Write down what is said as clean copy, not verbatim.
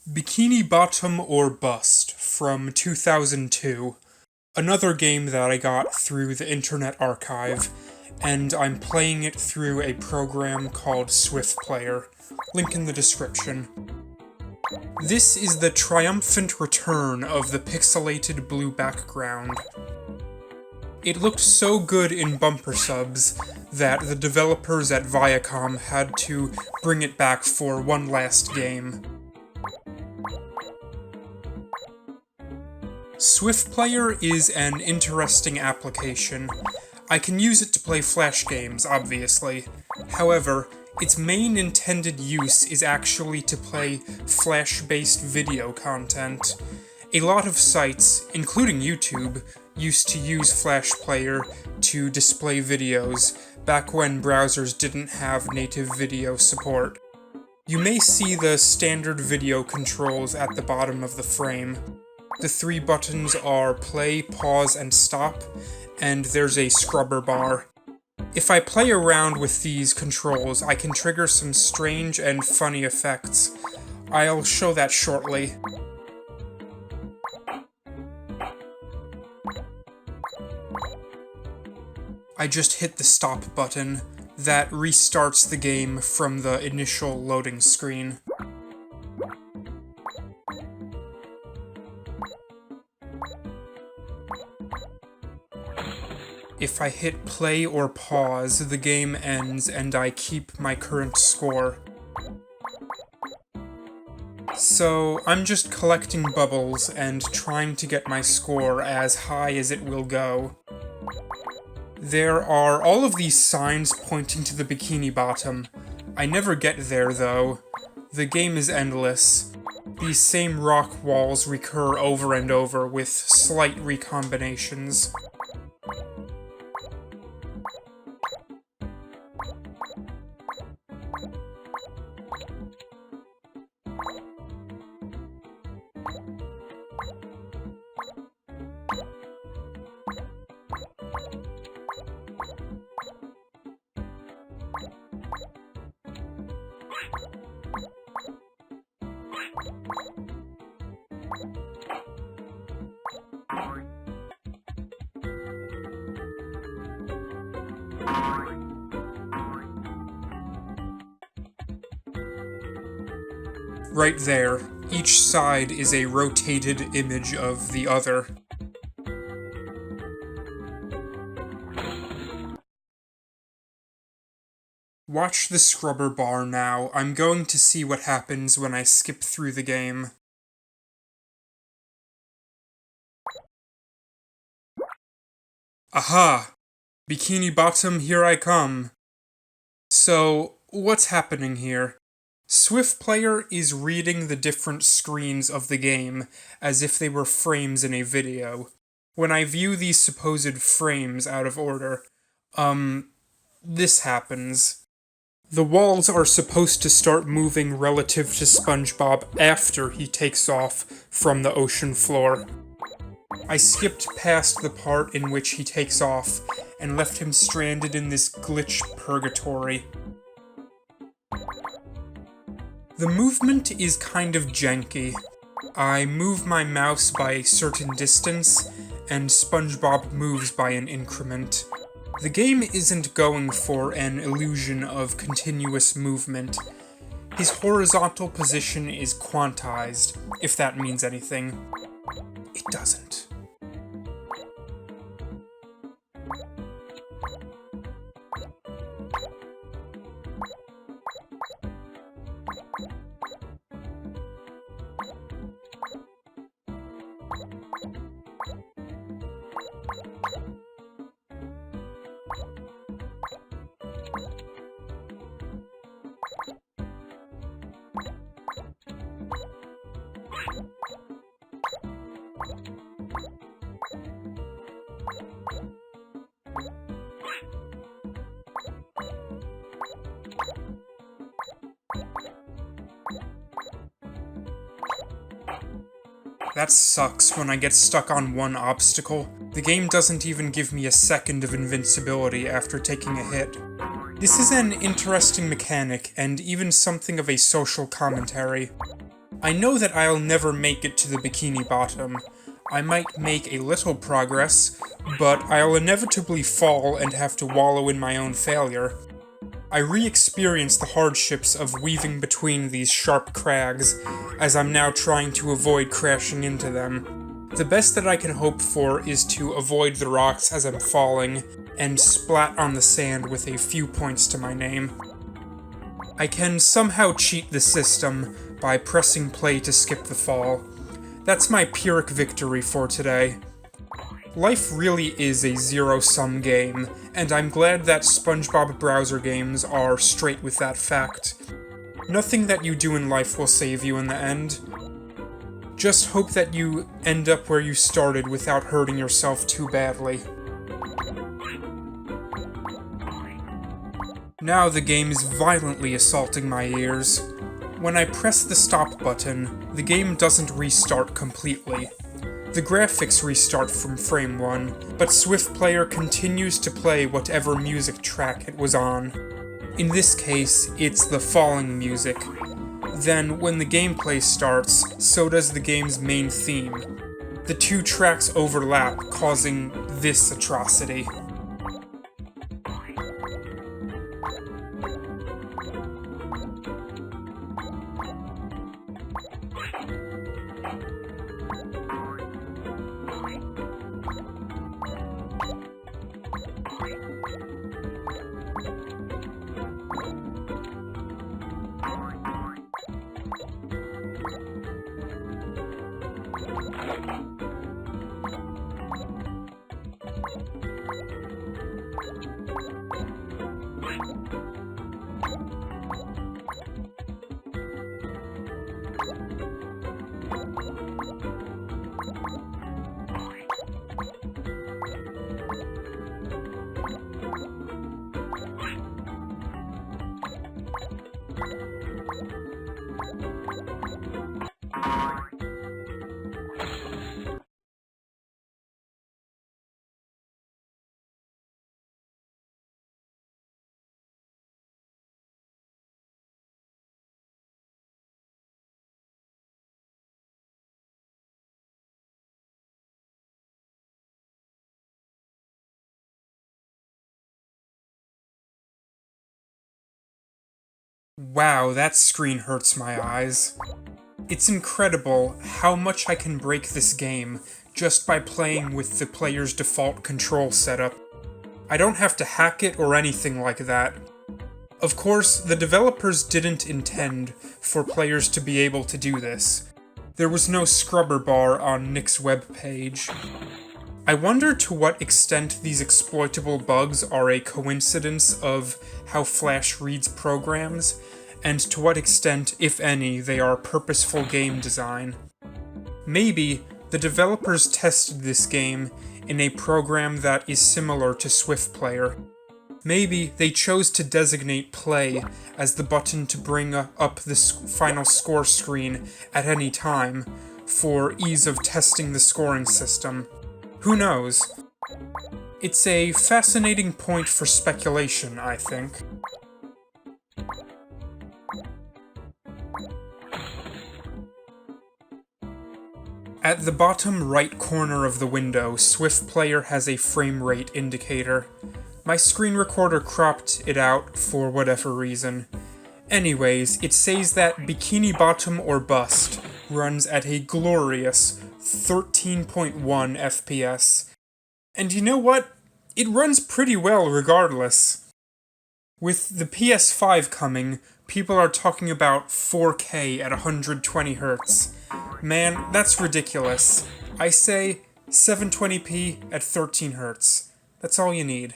Bikini Bottom or Bust from 2002, another game that I got through the Internet Archive, and I'm playing it through a program called Swift Player. Link in the description. This is the triumphant return of the pixelated blue background. It looked so good in bumper subs that the developers at Viacom had to bring it back for one last game. Swift Player is an interesting application. I can use it to play Flash games, obviously. However, its main intended use is actually to play Flash-based video content. A lot of sites, including YouTube, used to use Flash Player to display videos, back when browsers didn't have native video support. You may see the standard video controls at the bottom of the frame. The three buttons are play, pause, and stop, and there's a scrubber bar. If I play around with these controls, I can trigger some strange and funny effects. I'll show that shortly. I just hit the stop button. That restarts the game from the initial loading screen. If I hit play or pause, the game ends and I keep my current score. So, I'm just collecting bubbles and trying to get my score as high as it will go. There are all of these signs pointing to the Bikini Bottom. I never get there, though. The game is endless. These same rock walls recur over and over with slight recombinations. Right there, each side is a rotated image of the other. Watch the scrubber bar now. I'm going to see what happens when I skip through the game. Aha! Bikini Bottom, here I come. So, what's happening here? Swift Player is reading the different screens of the game as if they were frames in a video. When I view these supposed frames out of order, this happens. The walls are supposed to start moving relative to SpongeBob after he takes off from the ocean floor. I skipped past the part in which he takes off and left him stranded in this glitch purgatory. The movement is kind of janky. I move my mouse by a certain distance, and SpongeBob moves by an increment. The game isn't going for an illusion of continuous movement. His horizontal position is quantized, if that means anything. It doesn't. That sucks when I get stuck on one obstacle. The game doesn't even give me a second of invincibility after taking a hit. This is an interesting mechanic, and even something of a social commentary. I know that I'll never make it to the Bikini Bottom. I might make a little progress, but I'll inevitably fall and have to wallow in my own failure. I re-experience the hardships of weaving between these sharp crags, as I'm now trying to avoid crashing into them. The best that I can hope for is to avoid the rocks as I'm falling, and splat on the sand with a few points to my name. I can somehow cheat the system by pressing play to skip the fall. That's my Pyrrhic victory for today. Life really is a zero-sum game, and I'm glad that SpongeBob browser games are straight with that fact. Nothing that you do in life will save you in the end. Just hope that you end up where you started without hurting yourself too badly. Now the game is violently assaulting my ears. When I press the stop button, the game doesn't restart completely. The graphics restart from frame 1, but Swift Player continues to play whatever music track it was on. In this case, it's the falling music. Then, when the gameplay starts, so does the game's main theme. The two tracks overlap, causing this atrocity. Wow, that screen hurts my eyes. It's incredible how much I can break this game just by playing with the player's default control setup. I don't have to hack it or anything like that. Of course, the developers didn't intend for players to be able to do this. There was no scrubber bar on Nick's webpage. I wonder to what extent these exploitable bugs are a coincidence of how Flash reads programs, and to what extent, if any, they are purposeful game design. Maybe the developers tested this game in a program that is similar to Swift Player. Maybe they chose to designate play as the button to bring up the final score screen at any time, for ease of testing the scoring system. Who knows? It's a fascinating point for speculation, I think. At the bottom right corner of the window, Swift Player has a frame rate indicator. My screen recorder cropped it out for whatever reason. Anyways, it says that Bikini Bottom or Bust runs at a glorious 13.1 FPS. And you know what? It runs pretty well regardless. With the PS5 coming, people are talking about 4K at 120 Hz. Man, that's ridiculous. I say 720p at 13 Hz. That's all you need.